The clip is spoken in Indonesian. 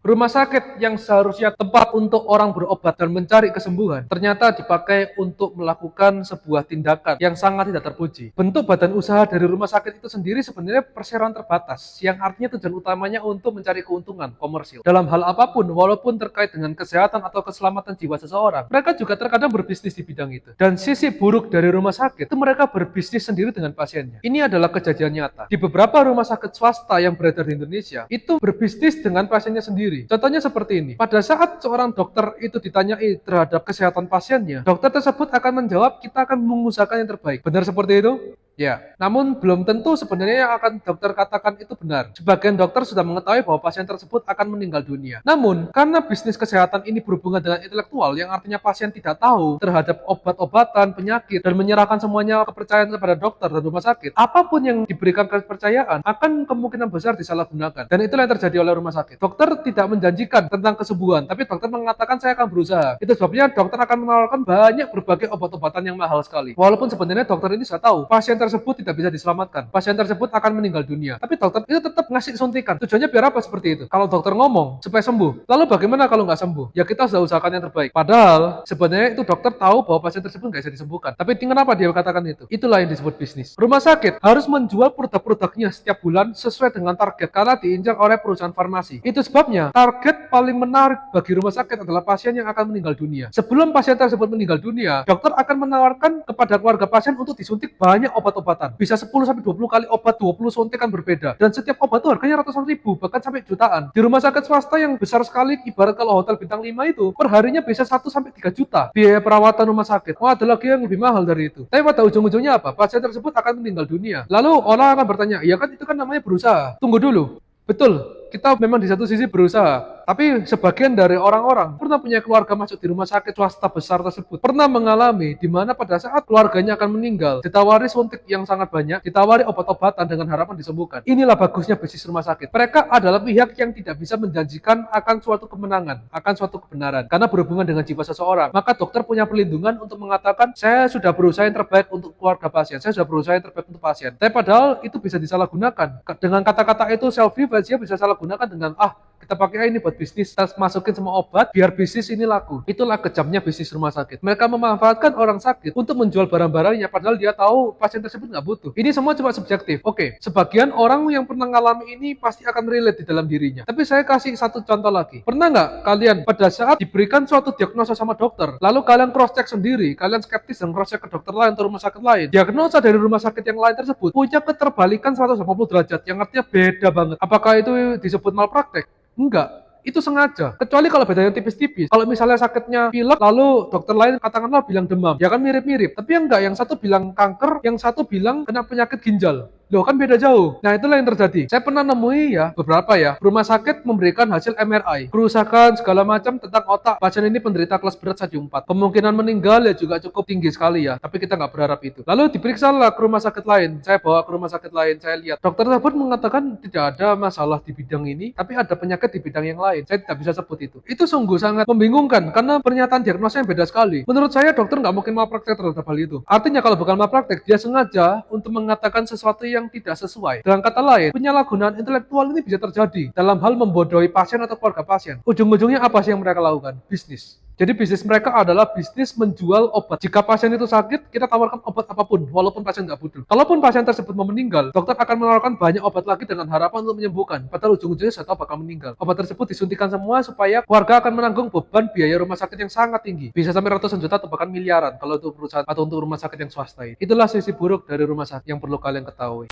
Rumah sakit yang seharusnya tempat untuk orang berobat dan mencari kesembuhan, ternyata dipakai untuk melakukan sebuah tindakan yang sangat tidak terpuji. Bentuk badan usaha dari rumah sakit itu sendiri sebenarnya perseroan terbatas, yang artinya tujuan utamanya untuk mencari keuntungan komersil. Dalam hal apapun, walaupun terkait dengan kesehatan atau keselamatan jiwa seseorang, mereka juga terkadang berbisnis di bidang itu. Dan sisi buruk dari rumah sakit, itu mereka berbisnis sendiri dengan pasiennya. Ini adalah kejadian nyata. Di beberapa rumah sakit swasta yang beredar di Indonesia, itu berbisnis dengan pasiennya sendiri. Contohnya seperti ini. Pada saat seorang dokter itu ditanyai terhadap kesehatan pasiennya, dokter tersebut akan menjawab, kita akan mengusahakan yang terbaik. Benar seperti itu? Ya, namun belum tentu sebenarnya yang akan dokter katakan itu benar. Sebagian dokter sudah mengetahui bahwa pasien tersebut akan meninggal dunia. Namun, karena bisnis kesehatan ini berhubungan dengan intelektual, yang artinya pasien tidak tahu terhadap obat-obatan, penyakit, dan menyerahkan semuanya kepercayaan kepada dokter dan rumah sakit, apapun yang diberikan kepercayaan akan kemungkinan besar disalahgunakan. Dan itulah yang terjadi oleh rumah sakit. Dokter tidak menjanjikan tentang kesembuhan, tapi dokter mengatakan saya akan berusaha. Itu sebabnya dokter akan menawarkan banyak berbagai obat-obatan yang mahal sekali. Walaupun sebenarnya dokter ini sudah tahu pasien tersebut tidak bisa diselamatkan, pasien tersebut akan meninggal dunia, tapi dokter itu tetap ngasih suntikan. Tujuannya biar apa seperti itu? Kalau dokter ngomong supaya sembuh, lalu bagaimana kalau nggak sembuh? Ya kita sudah usahakan yang terbaik. Padahal sebenarnya itu dokter tahu bahwa pasien tersebut nggak bisa disembuhkan. Tapi kenapa dia katakan itu? Itulah yang disebut bisnis. Rumah sakit harus menjual produk-produknya setiap bulan sesuai dengan target karena diincar oleh perusahaan farmasi. Itu sebabnya target paling menarik bagi rumah sakit adalah pasien yang akan meninggal dunia. Sebelum pasien tersebut meninggal dunia, dokter akan menawarkan kepada keluarga pasien untuk disuntik banyak obat-obatan. Bisa 10-20 kali obat, 20 suntikan berbeda. Dan setiap obat itu harganya ratusan ribu, bahkan sampai jutaan. Di rumah sakit swasta yang besar sekali, ibarat kalau hotel bintang 5 itu, perharinya bisa 1-3 juta. Biaya perawatan rumah sakit. Oh, ada lagi yang lebih mahal dari itu. Tapi pada ujung-ujungnya apa? Pasien tersebut akan meninggal dunia. Lalu orang akan bertanya, ya kan itu kan namanya berusaha. Tunggu dulu. Betul, kita memang di satu sisi berusaha, tapi sebagian dari orang-orang pernah punya keluarga masuk di rumah sakit swasta besar tersebut, pernah mengalami di mana pada saat keluarganya akan meninggal, ditawari suntik yang sangat banyak, ditawari obat-obatan dengan harapan disembuhkan. Inilah bagusnya bisnis rumah sakit. Mereka adalah pihak yang tidak bisa menjanjikan akan suatu kemenangan, akan suatu kebenaran, karena berhubungan dengan jiwa seseorang. Maka dokter punya perlindungan untuk mengatakan, saya sudah berusaha yang terbaik untuk keluarga pasien, saya sudah berusaha yang terbaik untuk pasien. Tapi padahal itu bisa disalahgunakan. Dengan kata-kata itu self-revenge, dia bisa salah gunakan dengan kita pakai ini buat bisnis, kita masukin semua obat biar bisnis ini laku. Itulah kejamnya bisnis rumah sakit. Mereka memanfaatkan orang sakit untuk menjual barang-barangnya padahal dia tahu pasien tersebut nggak butuh. Ini semua cuma subjektif. Oke, sebagian orang yang pernah ngalami ini pasti akan relate di dalam dirinya. Tapi saya kasih satu contoh lagi. Pernah nggak kalian pada saat diberikan suatu diagnosa sama dokter, lalu kalian cross check sendiri, kalian skeptis dan cross check ke dokter lain atau rumah sakit lain, diagnosa dari rumah sakit yang lain tersebut punya keterbalikan 180 derajat, yang artinya beda banget. Apakah itu disebut malpraktek? Enggak, itu sengaja. Kecuali kalau bedanya tipis-tipis. Kalau misalnya sakitnya pilek, lalu dokter lain katakanlah bilang demam, ya kan mirip-mirip. Tapi enggak, yang satu bilang kanker, yang satu bilang kena penyakit ginjal. Loh kan beda jauh. Nah itulah yang terjadi. Saya pernah nemui beberapa rumah sakit memberikan hasil MRI, kerusakan segala macam tentang otak. Pasien ini penderita kelas berat stadium 4. Kemungkinan meninggal juga cukup tinggi sekali tapi kita nggak berharap itu. Lalu diperiksa lah ke rumah sakit lain. Saya bawa ke rumah sakit lain, saya lihat. Dokter tersebut mengatakan tidak ada masalah di bidang ini, tapi ada penyakit di bidang yang lain. Saya tidak bisa sebut itu. Itu sungguh sangat membingungkan karena pernyataan diagnosa yang beda sekali. Menurut saya dokter nggak mungkin malpraktek terhadap hal itu. Artinya kalau bukan malpraktek, dia sengaja untuk mengatakan sesuatu yang tidak sesuai. Dengan kata lain, penyalahgunaan intelektual ini bisa terjadi dalam hal membodohi pasien atau keluarga pasien. Ujung-ujungnya apa sih yang mereka lakukan? Bisnis. Jadi bisnis mereka adalah bisnis menjual obat. Jika pasien itu sakit, kita tawarkan obat apapun, walaupun pasien nggak butuh. Kalaupun pasien tersebut mau meninggal, dokter akan menawarkan banyak obat lagi dengan harapan untuk menyembuhkan. Padahal ujung-ujungnya sudah tahu bakal meninggal. Obat tersebut disuntikan semua supaya keluarga akan menanggung beban biaya rumah sakit yang sangat tinggi. Bisa sampai ratusan juta atau bahkan miliaran kalau untuk perusahaan atau untuk rumah sakit yang swasta. Itulah sisi buruk dari rumah sakit yang perlu kalian ketahui.